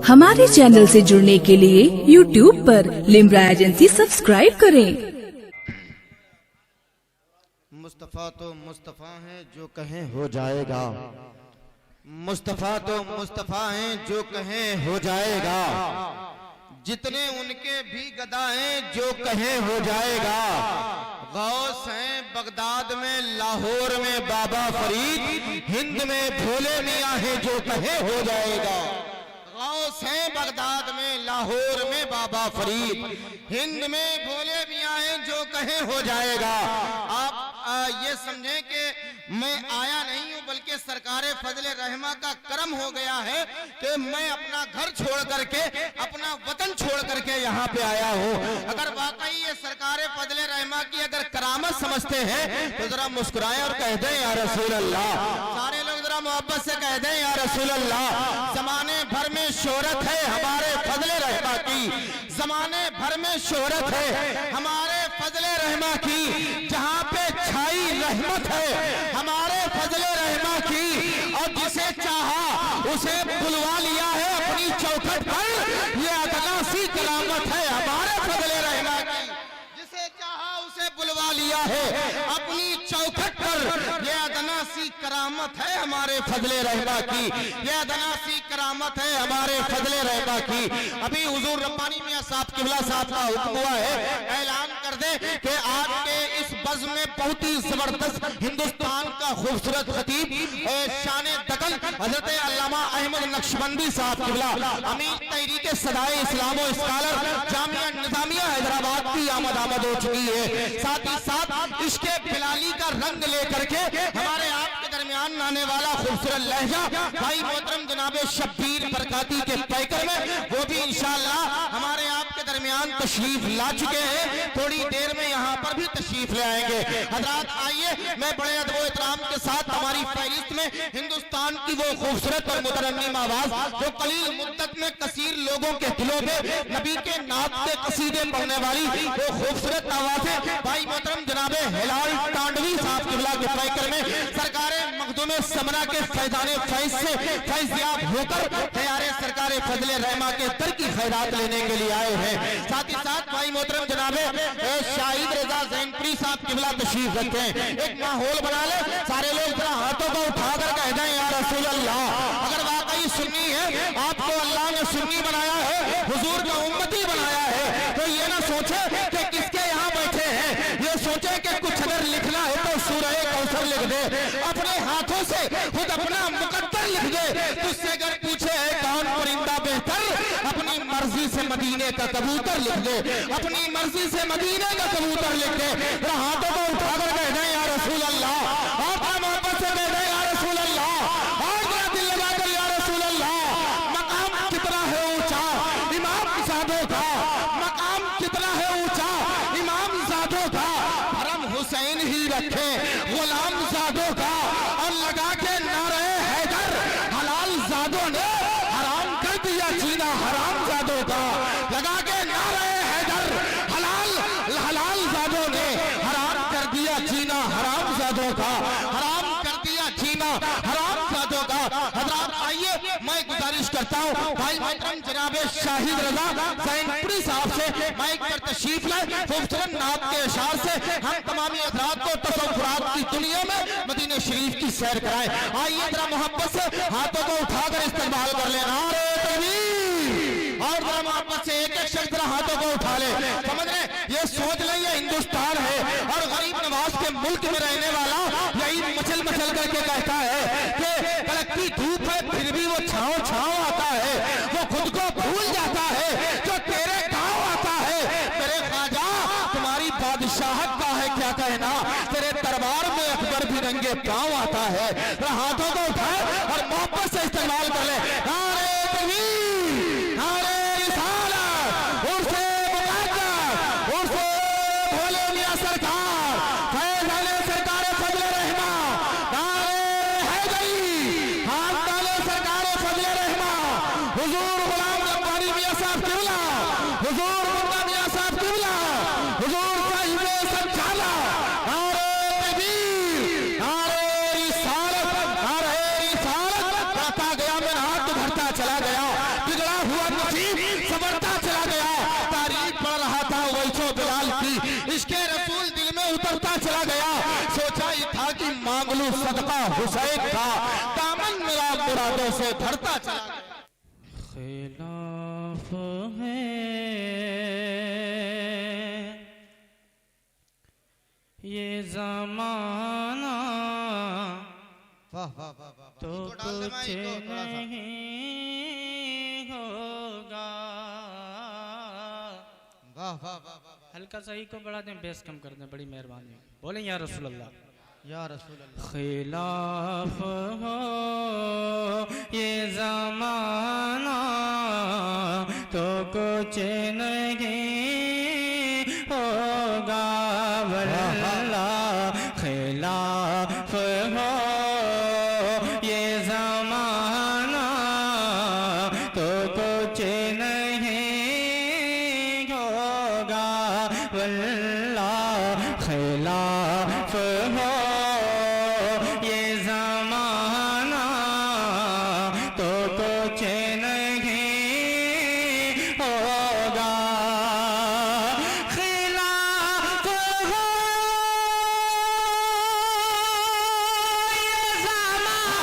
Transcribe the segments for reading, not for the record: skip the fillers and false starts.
हमारे चैनल से जुड़ने के लिए YouTube पर लिम्रा एजेंसी सब्सक्राइब करें। मुस्तफ़ा तो मुस्तफ़ा है जो कहें हो जाएगा, मुस्तफ़ा तो मुस्तफ़ा है जो कहें हो जाएगा, जितने उनके भी गदा हैं जो कहें हो जाएगा। गौस हैं बगदाद में, लाहौर में बाबा फरीद, हिंद में भोले मियाँ हैं जो कहें हो जाएगा। गौस हैं बगदाद में, लाहौर में बाबा फरीद, हिंद में भोले मियाँ हैं जो कहें हो जाएगा। आप ये समझें कि मैं आया नहीं हूं, बल्कि सरकारे फजले रहमा का करम हो गया है कि मैं अपना घर छोड़ करके, अपना वतन छोड़ करके यहाँ पे आया हूँ। अगर वाकई ये सरकारे फजले रहमा की अगर करामत समझते हैं तो जरा मुस्कुराएं और कह दें या रसूल अल्लाह। सारे लोग जरा मोहब्बत से कह दें या रसूल अल्लाह। जमाने भर में शोहरत है हमारे फजले रहमा की, जमाने भर में शोहरत है हमारे फजले रहमा की, जहाँ पे छाई रहमत है हमारे फजले रहमा की, और जिसे चाहा उसे बुलवा लिया है अपनी चौखट पर, ये अदना सी करामत है हमारे फजले रहमा की, जिसे चाहा उसे बुलवा लिया है अपनी चौखट पर, ये अदना सी करामत है हमारे फजले रहमा की, ये अदना सी करामत है हमारे फजले रहमा की। अभी हुजूर रब्बानी मियां साहब किबला साहब का हुक्म हुआ है, ऐलान कर दे कि आज के इस बज़्म में बहुत ही जबरदस्त हिंदुस्तान का खूबसूरत खतीब शान दकन हजरत अल्लामा अहमद नक्शबंदी साहब किबला, अमीर तहरीक सदाए इस्लाम व स्कॉलर जामिया निजामिया हैदराबाद की आमद हो चुकी है। साथ ही साथ इसके बिलाली का रंग लेकर के हमारे आपके दरमियान आने वाला खूबसूरत लहजा भाई मोहतरम जनाब शब्बीर बरकाती के पैकर में, वो भी इंशाअल्लाह हमारे आपके दरमियान तशरीफ ला चुके हैं, थोड़ी देर में यहाँ पर भी तशरीफ ले आएंगे। हजरात आइए, मैं बड़े अदब व एहतराम के साथ हमारी फहरिस्त में हिंदुस्तान की वो खूबसूरत और मुतरन्निम आवाज जो कलील मुद्दत में कसीर लोगों के दिलों में नबी के नात के कसीदे पढ़ने वाली वो खूबसूरत आवाज है भाई मोहतरम जनाबे हिलाल टांडवी साहब किबला के पैकर में सरकारे मखदूमे समरा के फैजाने फैज से फैजियाब होकर तैयारे सरकारे फजले रहमा के दर की खैरात लेने के लिए आए हैं। साथ ही साथ भाई मोहतरम जनाबे शाहिद रजा जैनपुरी साहब किबला तशरीफ रखें। एक माहौल बना ले, सारे लोग जरा हाथों को उठाकर कह दें या रसूल अल्लाह। अगर वाकई सुन्नी है, आपको अल्लाह ने सुन्नी बनाया है, हुजूर का उम्मती बनाया है, तो ये ना सोचे कि किसके यहाँ बैठे हैं, ये सोचे कि कुछ अगर लिखना है तो सूरह कौसर लिख दे, अपने हाथों से खुद अपना मुकद्दर लिख दे। तुझसे अगर पूछे है कौन परिंदा बेहतर, अपनी मर्जी से मदीने का कबूतर लिख दे, अपनी मर्जी से मदीने का कबूतर लिख दे। हाथों को उठाकर कह दें या रसूल अल्लाह, और मोहब्बत से कह दें या रसूल अल्लाह, और मेरा दिल लगाकर या रसूल अल्लाह। मकाम कितना है ऊंचा इमाम ज़ादों का, मकाम कितना है ऊंचा इमाम ज़ादों का, हरम हुसैन ही रखे गुलाम ज़ादों का, और लगा के नारे हैदर हलाल ज़ादों ने हराम कर दिया जीना हराम ज़ादों का, लगा के नारे हैदर हलाल ज़ादों ने हराम कर दिया जीना हराम ज़ादों का, हराम कर दिया जीना हराम ज़ादों का। हज़रात आइए, मैं गुजारिश करता हूँ भाई मोहतरम जनाब शाहिद रजा जैनपुरी साहब से माइक पर तशरीफ लाए, खूबसूरत नात के इशार से हम तमामी हज़रात को तसव्वुरात की दुनिया में मदीने शरीफ की सैर कराएं। आइए जरा मोहब्बत से हाथों को उठाकर इस्तेमाल कर लेना, और जरा मोहब्बत से एक एक शख्स जरा हाथों को उठा ले। समझ रहे, ये सोच लें ये हिंदुस्तान है और गरीब नवाज के मुल्क में रहने वाला यही मचल मचल करके कहता है कि कड़कती धूप है फिर भी वो छाँव छाँव आता है, वो खुद को भूल जाता है जो तेरे गाँव आता है। मेरे ख्वाजा तुम्हारी बादशाहत का है क्या कहना, तेरे दरबार में अकबर भी रंगे पाँव आता है। हाथों को उठाए और मोहब्बत से इस्तेमाल कर ले। नारे तकबीर, नारे रिसालत, उर्से मुक़द्दस, उर्से भोले मियां सरकार, फैज़ाने सरकारे फजले रहमा, नारे हैदरी, हाथ डाले सरकारे फजले रहमा, हुजूर गुलाम रब्बानी मियां साहब किबला, हुजूर मुन्ना मियां साहब किबला, हुजूर साहिबे संचाला, नारे तकबीर, नारे रिसालत, नारे रिसालत। बढ़ता गया मैं हाथ बढ़ता का हुसैन था, दामन मेरा मुरादों से भरता चला गया। खिलाफ है ये जमाना वाह वाह वाह वाह, तो कुछ नहीं होगा। वाह वाह वाह वाह, हल्का सा ही को बढ़ा दें, बेस कम कर दें, बड़ी मेहरबानी। बोलें या रसूल अल्लाह। या रसूल अल्लाह। खिलाफ हो ये जमाना तो कुछ नहीं होगा वल्लाह। खिलाफ हो ये जमाना तो कुछ नहीं होगा वल्लाह। खिलाफ हो ये जमाना तो कुछ नहीं होगा। खिलाफ हो ये जमाना तो कुछ नहीं होगा। खिलाफ हो ये जमाना तो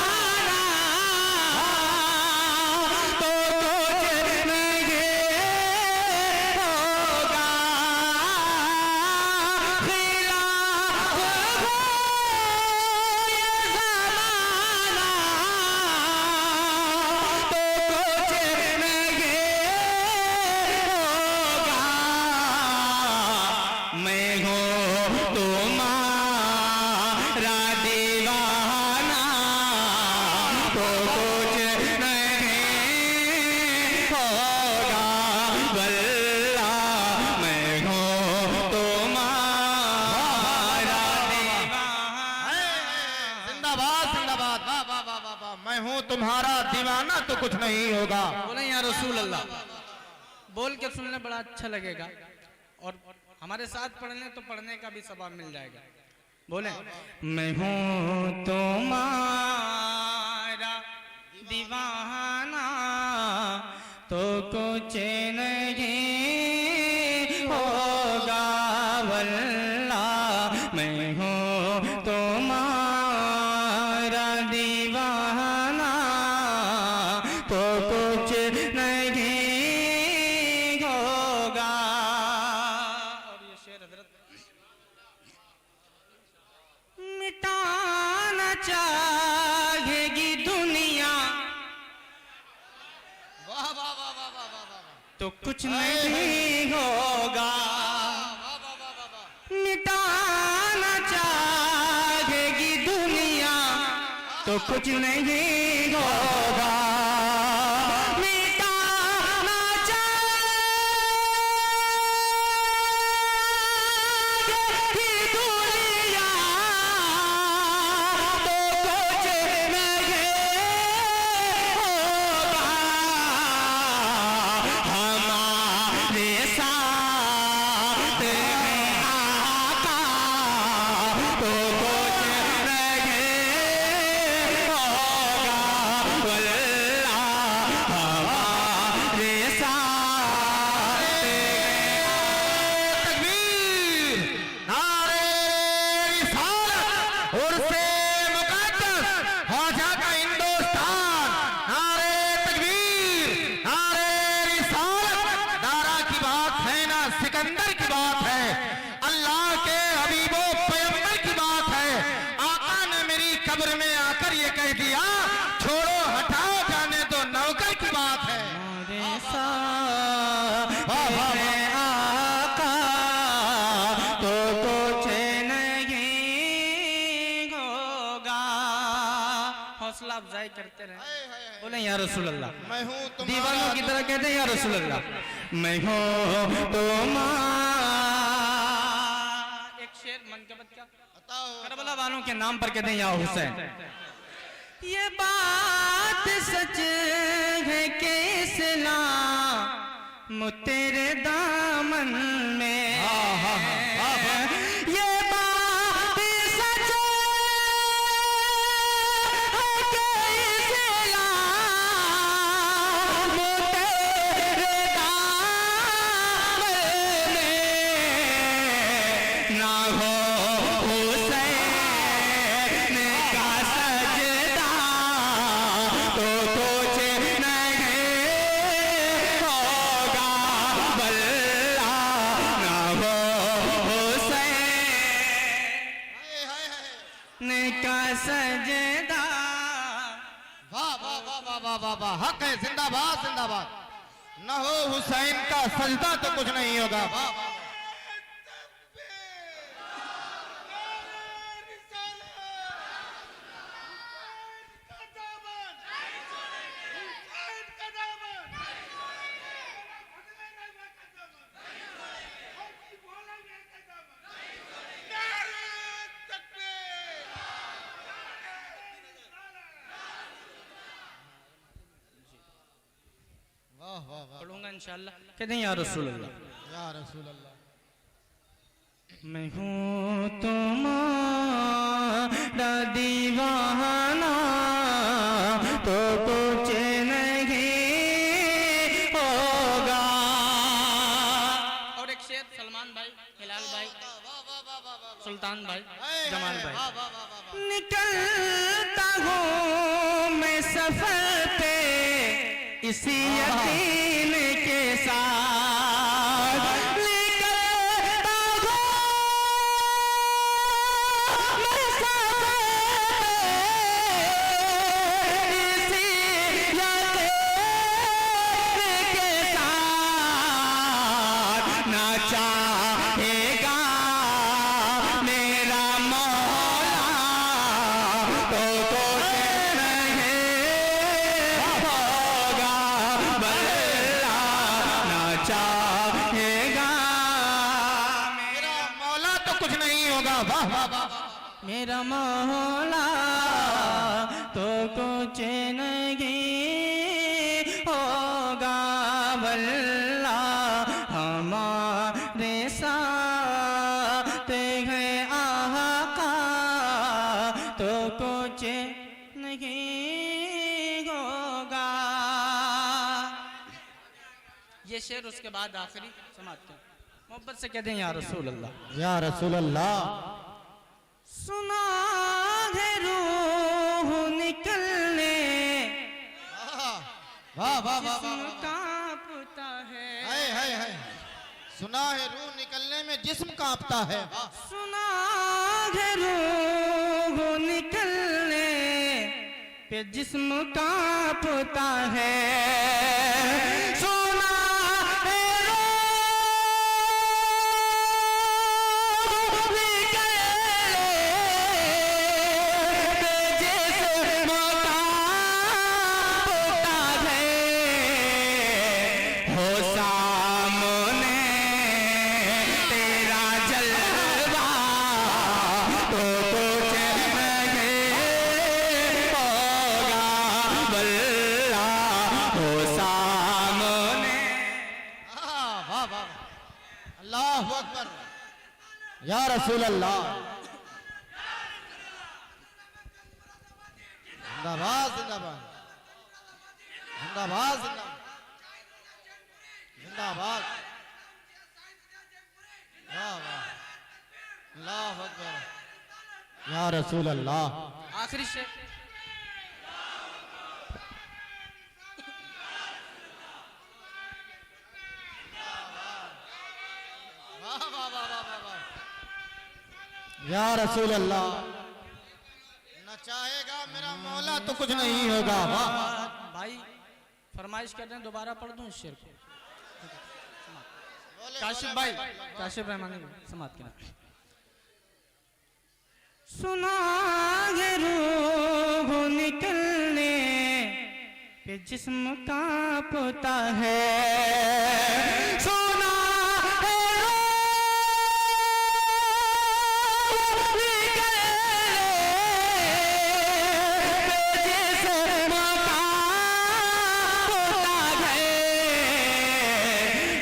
कुछ नहीं होगा। मैं हूँ तुम्हारा दीवाना तो कुछ नहीं होगा वल्लाह। मैं हूँ तुम्हारा दीवाना। जिंदाबाद जिंदाबाद, वाह वाह वाह वाह वाह। मैं हूँ तुम्हारा दीवाना तो कुछ नहीं होगा। बोले या रसूल अल्लाह। बोल के सुनने बड़ा अच्छा लगेगा और हमारे साथ पढ़ने तो पढ़ने का भी सवाब मिल जाएगा। बोले मैं हूँ तुम्हारा दीवाना तो कुछ नहीं होगा वल्लाह। मैं हूँ तुम्हारा दीवाना तो कुछ नहीं होगा। और ये शेर हजरत मिटाना चाहेगी दुनिया वाह वाह वाह वाह वाह वाह वाह तो कुछ नहीं होगा। मिटाना चाहेगी दुनिया तो कुछ नहीं होगा। मिटाना चाहेगी दुनिया तो कुछ नहीं होगा। हमारे साथ में आका तो कुछ नहीं होगा वल्लाह। हमारे साथ तकबीर, नारे रिसालत, उर्से मुक़द्दस, ख्वाजा का हिंदुस्तान। नारे तकबीर, नारे रिसालत। दारा की बात है ना सिकंदर की बात है, अल्लाह के हबीबो पैगंबर की बात है। आका ने मेरी कब्र में आकर ये कह दिया, छोड़ो हटाओ जाने दो नौकर की बात है। हमारे साथ में आका तो कुछ नहीं होगा। हौसला अफजाई करते रहे। बोले या रसूल अल्लाह। मैं हूँ दीवानों की तरह कहते हैं या रसूल अल्लाह। मैं हूँ तुम्हारा। एक शेर मनकबत क्या करबला वालों के नाम पर कहते हैं या हुसैन। ये बात सच है कि इस्लाम तेरे दामन में। ये बात सच है कि इस्लाम तेरे दामन में। ना हो हुसैन का वाह वाह वाह, हक है, जिंदाबाद जिंदाबाद। न हो हुसैन का सजदा तो कुछ नहीं होगा। वाह वाह। पढ़ूंगा इंशाल्लाह। कहते हैं या रसूल अल्लाह, या रसूल अल्लाह। मैं हूँ तुम्हारा दीवाना तो कुछ नहीं होगा। और एक शेर सलमान भाई, हिलाल भाई, सुल्तान भाई, जमाल भाई। निकलता हूँ मैं सफर पे इसी यकीन के साथ, निकलता हूँ मैं सफर इसी यकीन के साथ, ना चाहेगा मेरा मौला तो कुछ नहीं होगा, बल्ला ना चाहेगा मेरा मौला तो कुछ नहीं होगा। वाह वाह वाह। मेरा मौला तो कुछ नहीं होगा, वल्ला हमारे साथ है आका तो कुछ नहीं होगा। ये शेर उसके बाद आखिरी समाप्त कर, मोहब्बत से कहते हैं या रसूल अल्लाह। या रसूल अल्लाह। सुना है रूह निकलने वाह वाह वाह जिस्म कांपता है, हाय हाय हाय। सुना है रूह निकलने में जिस्म कांपता है। सुना है रूह निकलने पे जिस्म कांपता है, सुना है रूह निकलने पे जिस्म कांपता है, हो सामने तेरा जलवा तो कुछ नहीं होगा, बल्ला हो सामने। वाह वाह वाह। अल्लाह अकबर। या रसूल अल्लाह। जिंदाबाद जिंदाबाद जिंदाबाद जिंदाबाद। वाह वाह। अल्लाह अकबर। या रसूल अल्लाह। आखिरी शेर। वाह वाह वाह वाह वाह। या रसूल अल्लाह। न चाहेगा मेरा मौला तो कुछ नहीं होगा। वाह भाई फरमाइश कर रहे हैं, दोबारा पढ़ दूं इस शेर को। बोले, काशिफ बोले भाई, काशिफ रहमानी समाप्त किया। सुना है रूह निकलने पे जिस्म कांपता है, सुना है रूह निकलने पे जिस्म कांपता है,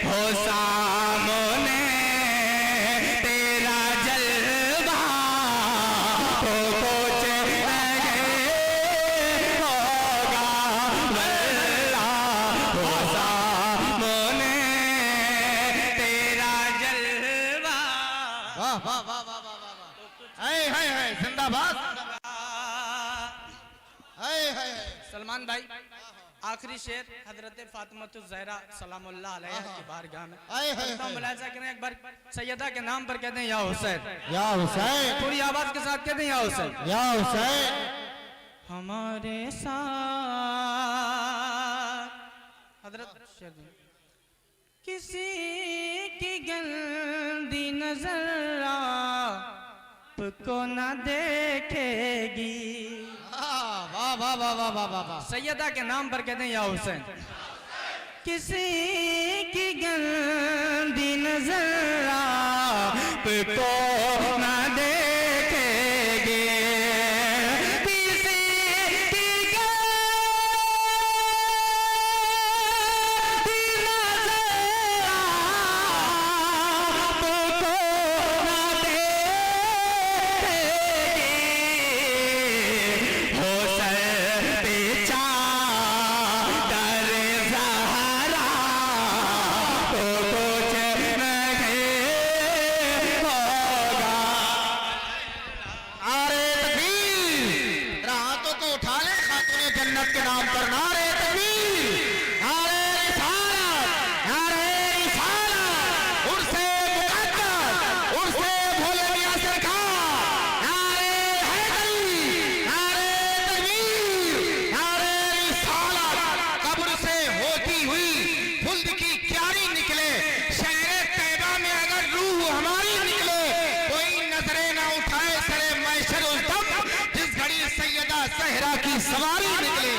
हो सामने तेरा जलवा तो कुछ नहीं होगा, वल्ला हो सामने तेरा जलवा। वाह वाह वाह वाह वाह वाह। हाय हाय हाय। जिंदाबाद। हाय हाय हाय। सलमान भाई आखिरी शेर हजरत फातिमातुज ज़हरा सलामुल्लाह अलैहा की बारगाह में हाय हाय हाय। मुलाजा करें एक बार, सैयदा के नाम पर कहते हैं या हुसैन, या हुसैन। पूरी आवाज के साथ कहते हैं या हुसैन। या हुसैन। हमारे साथ हजरत शेर जी। किसी की गंदी नजर आपको न देखेगी। वाह वाह वाह वाह वाह वाह वाह। सैयदा के नाम पर कहते हैं या हुसैन। किसी की गंदी नजर आपको न देखेगी। किसी की गंदी नजर आपको न देखेगी। हो सर पे चादर ज़हरा तो कुछ नहीं होगा। नारे तकबीर। हाथों को उठा ले खातूने जन्नत के नाम पर। नारे तकबीर, नारे रिसालत, नारे रिसालत, उर्से मुक़द्दस, उर्से भोले मियां सरकार। नारे हैदरी, नारे तकबीर, नारे रिसालत। कब्र से होती हुई खुल्द की क्यारी निकले। शहर तैयबा में अगर रूह हमारी निकले, कोई नजरे ना उठाए सरे मैशर उस दम, जिस घड़ी सैयदा सहरा की सवारी निकले।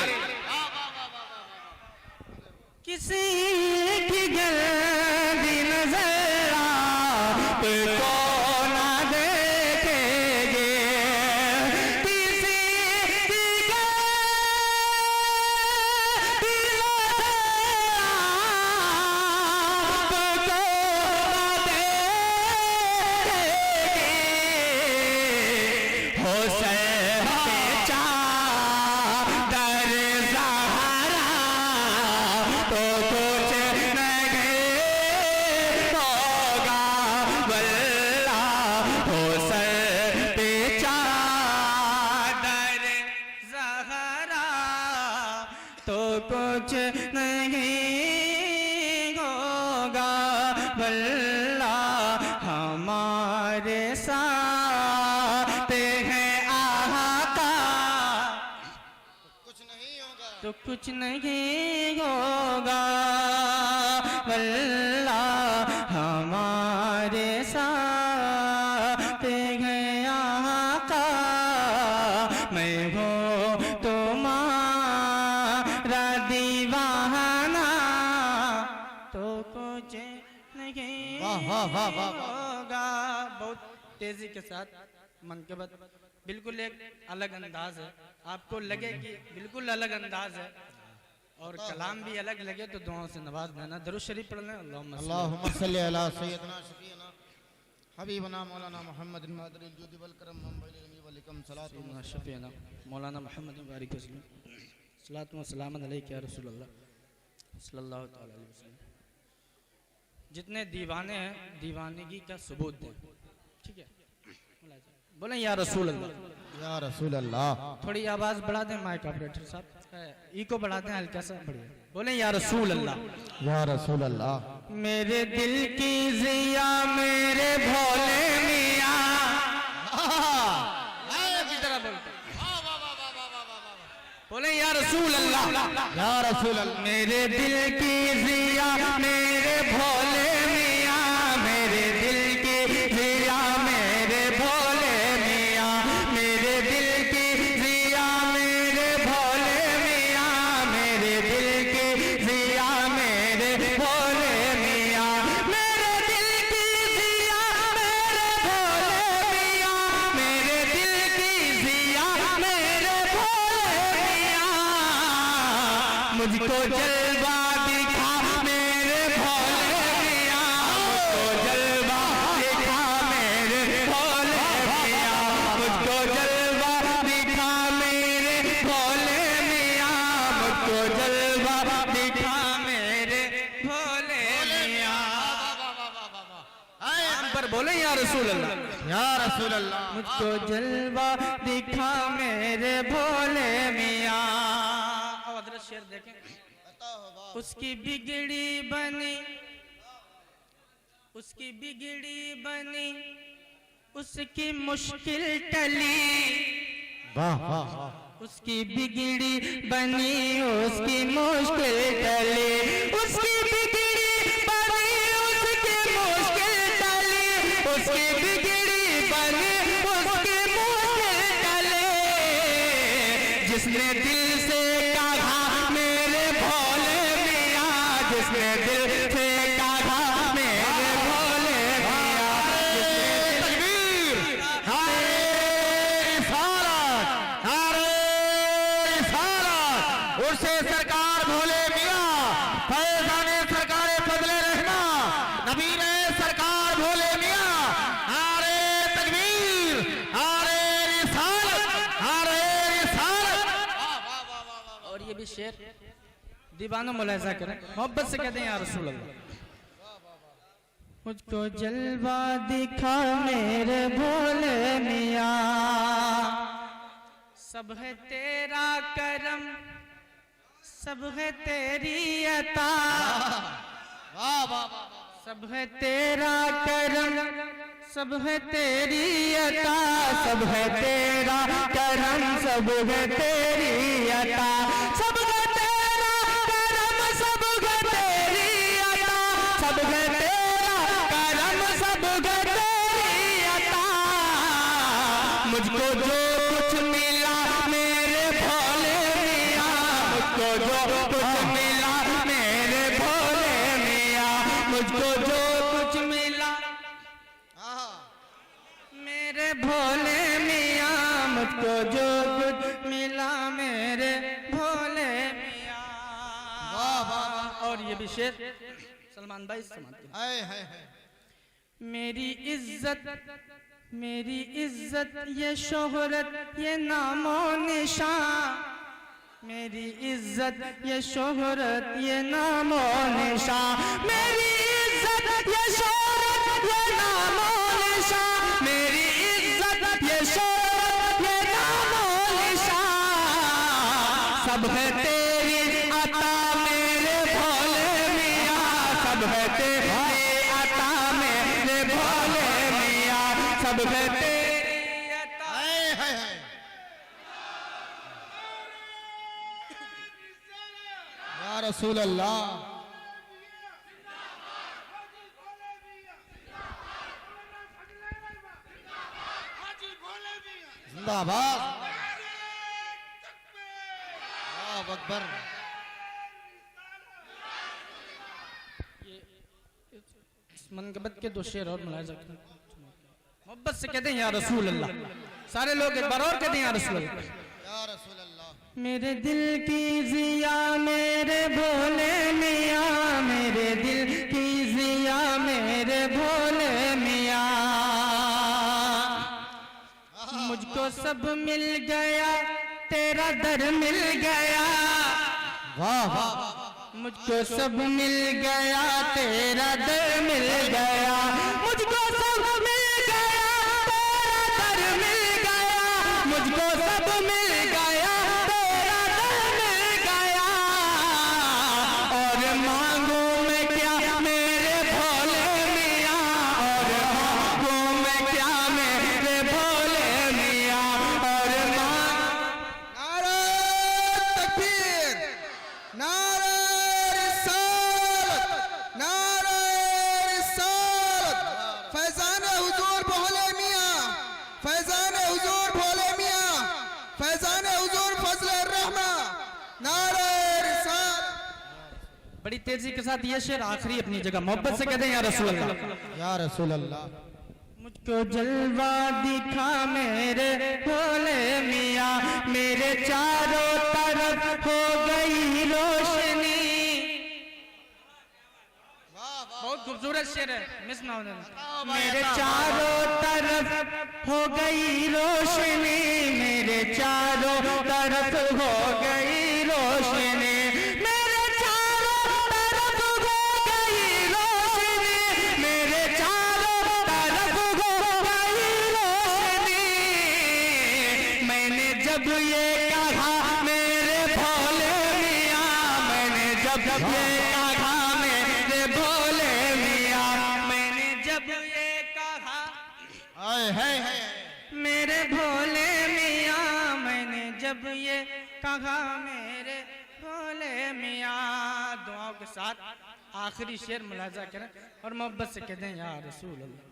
किसी की गंदी नजर आपको न देखेगी। किसी की गंदी नजर आपको न देखेगी। हो सर पे चादर ज़हरा तो कुछ नहीं होगा। वल्ला हो सर पे चादर ज़हरा तो कुछ नहीं होगा। वल्ला हमारे साथ है आका कुछ नहीं होगा। तो कुछ नहीं होगा। वल्लाह हमारे साथ है आका। मैं हूँ तुम्हारा दीवाना तो कुछ नहीं वाह, वाह, वाह, वाह, वाह। होगा। बहुत तेजी के साथ मनकबत बिल्कुल एक अलग अंदाज है। आपको लगे कि बिल्कुल अलग अंदाज है और कलाम भी अलग लगे तो दुआओं से नवाज देना। दरूद शरीफ पढ़ लें। अल्लाहुम्मा सल्ली अला सय्यदना शफीना हबीबना मौलाना मुहम्मद मादरी जुदी वल करम मुंबई वलिकम सलातु शफीना मौलाना मोहम्मद बारिक वसल्लम सलातु व सलाम अलैका या रसूल अल्लाह सल्लल्लाहु तआला अलैहि वसल्लम। जितने दीवाने हैं दीवानगी का सबूत दें। ठीक है, बोलें या रसूल अल्लाह। या रसूल अल्लाह। थोड़ी आवाज बढ़ा दें माइक ऑपरेटर साहब, इको बढ़ा दें हल्का सा, बढ़िया। बोलें या रसूल अल्लाह। या रसूल अल्लाह। मेरे दिल की जिया मेरे भोले मियाँ की तरह बोलते हैं। बोले या रसूल अल्लाह। या रसूल अल्लाह। मेरे दिल की जिया मेरे भोले मियाँ, मेरे दिल की जिया मेरे भोले मियाँ, मेरे दिल की जिया मेरे भोले मियाँ, मेरे दिल की जिया मेरे भोले मियाँ, मेरे दिल की जिया मेरे भोले मियाँ, मेरे दिल की जिया मेरे भोले मियाँ। मुझको जलवा दिखा मेरे भोले मियाँ, मुझको जलवा दिखा मेरे भोले मियाँ, मुझको जलवा दिखा मेरे भोले मियाँ, मुझको जलवा दिखा मेरे भोले मियाँ। हम पर बोले या रसूल अल्लाह। या रसूल अल्लाह। मुझको जलवा दिखा मेरे भोले मियाँ। अब हज़रत शेर देखें। उसकी बिगड़ी बनी, उसकी बिगड़ी बनी, उसकी मुश्किल टली, वाह वाह वाह। उसकी बिगड़ी बनी उसकी मुश्किल टली, उसकी बिगड़ी बनी उसकी मुश्किल टली, उसकी बिगड़ी बनी उसकी मुश्किल टली। जिसने दिल से कहा मेरे भोले मियाँ, जिसने दिल से कहा मेरे भोले मियाँ, तकबीर, नारे रिसालत, नारे रिसालत। उर्से सरकार भोले मियाँ, फैजाने सरकार फजले रहमा, नबीने सरकार भोले मियाँ, नारे तकबीर, नारे रिसालत, नारे रिसालत। और ये भी शेर दीवाना मुलाहिजा करें, मोहब्बत से कहते हैं या रसूल अल्लाह। मुझको जलवा दिखा मेरे भोले मियाँ, सब है तेरा करम, सब है तेरी अता, सब है तेरा करम, सब है तेरी अता, सब है तेरा करम, सब है तेरी अता, सब है तेरा करम, सब है तेरी अता, सब है तेरा करम, सब है तेरी अता। मुझको जो कुछ मिला मेरे भोले मियाँ, मुझको जो कुछ मिला मेरे भोले मियाँ, मुझको जो कुछ मिला मेरे भोले मियाँ, मुझको जो कुछ मिला मेरे भोले मियाँ। और ये भी शेर सलमान भाई समाते हैं। हाय हाय हाय। मेरी इज्जत ये शोहरत ये नामो निशान, मेरी इज्जत ये शोहरत ये नामो निशान, मेरी इज्जत ये शोहरत ये नामो निशान, मेरी इज्जत ये शोहरत ये नामो निशान। सब है तेरी अता मेरे भोले मियाँ, सब है तेरी अता मेरे भोले मियाँ, सब है तेरी अता। हाय हाय हाय। या रसूल अल्लाह, जिंदाबाद, अल्लाहु अकबर। मनकबत के दो शेर और मुलाहिजा करें, मोहब्बत से कहते हैं या रसूल अल्लाह। सारे लोग एक बार और कहते हैं या रसूल अल्लाह। या रसूल अल्लाह। मेरे दिल की जिया मेरे भोले मियाँ, मेरे दिल की जिया मेरे भोले मियाँ, मुझको सब मिल गया तेरा दर मिल गया, वाह वाह। मुझको सब मिल गया तेरा दर मिल गया, मुझको सब मिल गया तेरा दर मिल गया, मुझको सब मिल गया तेरा दर मिल गया। और मांगू मैं क्या मेरे भोले मियाँ, और मांगू मैं क्या मेरे भोले मियाँ, और नारे तकबीर, नारे रिसालत, नारे रिसालत। फैजान हुजूर भोले मियाँ, फैजान हुजूर भोले मियाँ, फैजान हुजूर फजले रहमा, नारे रिसालत। बड़ी तेजी के साथ ये शेर आखिरी अपनी जगह, मोहब्बत से कहते हैं या रसूल अल्लाह। या रसूल अल्लाह। मुझको जलवा दिखा मेरे भोले मियाँ, मेरे चारों तरफ हो गई रोशनी। बहुत खूबसूरत शेर है, मिस ना होने देना। मेरे चारों तरफ हो गई रोशनी, मेरे चारों तरफ हो गई रोशनी, मेरे चारों तरफ हो गई रोशनी, मेरे चारों तरफ हो गई रोशनी। मैंने जब ये कहा मेरे भोले मियाँ, मैंने जब ये कहा मेरे भोले मियाँ, मैंने जब ये कहा हाय हाय हाय। मेरे भोले मियाँ, मैंने जब ये कहा मेरे भोले मियाँ। दुआओं के साथ आखिरी शेर मुलाजा करें और मोहब्बत से कहते हैं या रसूल अल्लाह।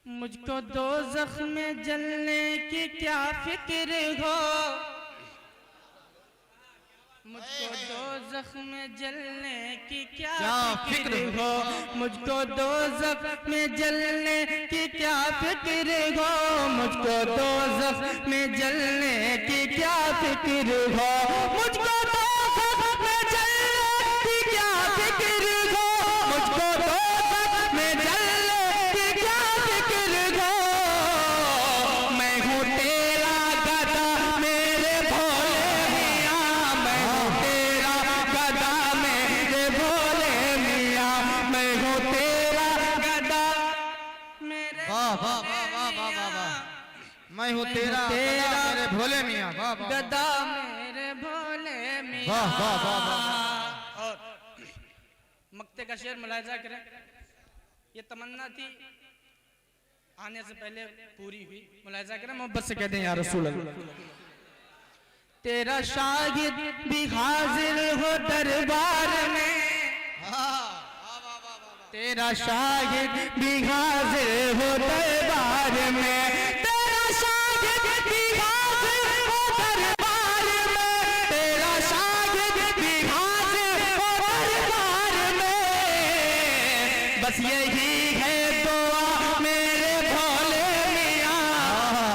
मुझको दोज़ख में जलने की क्या फिक्र हो, मुझको दोज़ख में जलने की क्या फिक्र हो, मुझको दोज़ख में जलने की क्या फिक्र हो, मुझको दोज़ख में जलने की क्या फिक्र हो, मुझको दोज़ख में जलने की क्या फिक्र हो, मुझको दोज़ख में जलने की क्या फिक्र हो। मैं हूँ तेरा गदा मेरे भोले मियाँ, मैं हूँ तेरा गदा मेरे भोले मियाँ, मैं हूँ तेरा गदा मेरे वाह वाह वाह वाह वाह वाह वाह। मैं हूँ तेरा गदा मेरे भोले मियाँ। वाह वाह गदा मेरे भोले मियाँ। वाह वाह वाह वाह। और मक्ते का शेर मुलाजा करें। ये तमन्ना थी, आने से पहले पूरी हुई। मुलाजा करें, मोहब्बत से कहते हैं या रसूल अल्लाह। तेरा शाहिद भी हाजिर हो दरबार में, तेरा शाहिद भी हाजिर हो दरबार में, तेरा शाहिद भी हाजिर हो दरबार में, तेरा शाहिद भी हाजिर हो दरबार में। बस यही है दुआ मेरे भोले मियाँ,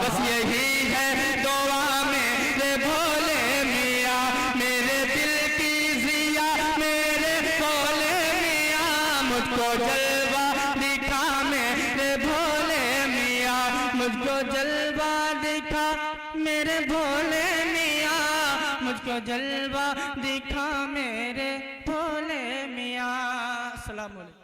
बस यही है दुआ मेरे भोले मियाँ, मेरे दिल की जिया मेरे भोले मियाँ, मुझको जलवा दिखा मेरे भोले मियाँ, मुझको जलवा दिखा मेरे भोले मियाँ, मुझको जलवा दिखा मेरे भोले मियाँ। अस्सलाम वालेकुम।